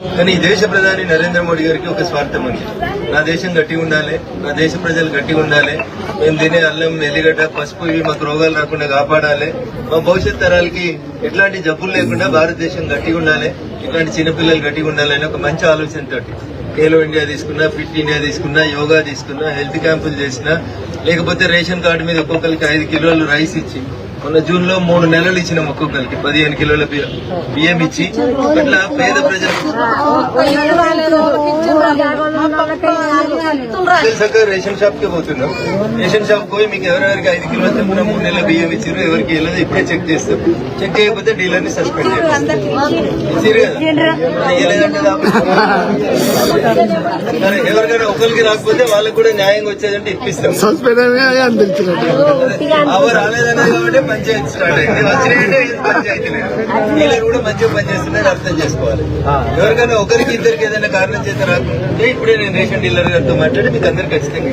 కానీ ఈ దేశ ప్రధాని నరేంద్ర మోడీ గారికి ఒక స్వార్థం ఉంది. నా దేశం గట్టిగా ఉండాలి, నా దేశ ప్రజలు గట్టిగా ఉండాలి, మేము తినే అల్లం ఎల్లిగడ్డ పసుపు ఇవి మాకు రోగాలు రాకుండా కాపాడాలి, మా భవిష్యత్ తరాలకి ఎట్లాంటి జబ్బులు లేకుండా భారతదేశం గట్టిగా ఉండాలి, ఇట్లాంటి చిన్నపిల్లలు గట్టిగా ఉండాలని ఒక మంచి ఆలోచనతోటి ఖేలో ఇండియా తీసుకున్నా, ఫిట్ ఇండియా తీసుకున్నా, యోగా తీసుకున్నా, హెల్త్ క్యాంపులు చేసినా, లేకపోతే రేషన్ కార్డు మీద ఒక్కొక్కరికి 5 కిలోలు రైస్ ఇచ్చి మొన్న జూన్ లో 3 నెలలు ఇచ్చినాం ఒక్కొక్కరికి 15 కిలోల బియ్యం ఇచ్చి అట్లా పేద ప్రజలకు రేషన్ షాప్ కి పోతున్నాం. రేషన్ షాప్ పోయి మీకు ఎవరెవరికి 5 కిలోల చొప్పున 3 నెలల బియ్యం ఇచ్చారు, ఎవరికి వెళ్ళదు ఇప్పుడే చెక్ చేస్తాం. చెక్ చేయకపోతే డీలర్ ని సస్పెండ్ చేస్తాం. ఇచ్చారు కదా, ఎవరికైనా ఒకరికి రాకపోతే వాళ్ళకి కూడా న్యాయంగా వచ్చేదంటే ఇప్పిస్తాం. అవర్ రాలేదన్నది కాబట్టి పంచాయతీ స్టార్ట్ అయింది. వచ్చినాయంటే పంచాయతీ లేదు. డీలర్ కూడా మంచిగా పనిచేస్తున్నాడు, అర్థం చేసుకోవాలి. ఎవరికైనా ఒకరికి ఇద్దరికి ఏదైనా కారణం చేత రాకుంటే ఇప్పుడే నేను రేషన్ డీలర్ గారితో మాట్లాడి మీకు అందరికి ఖచ్చితంగా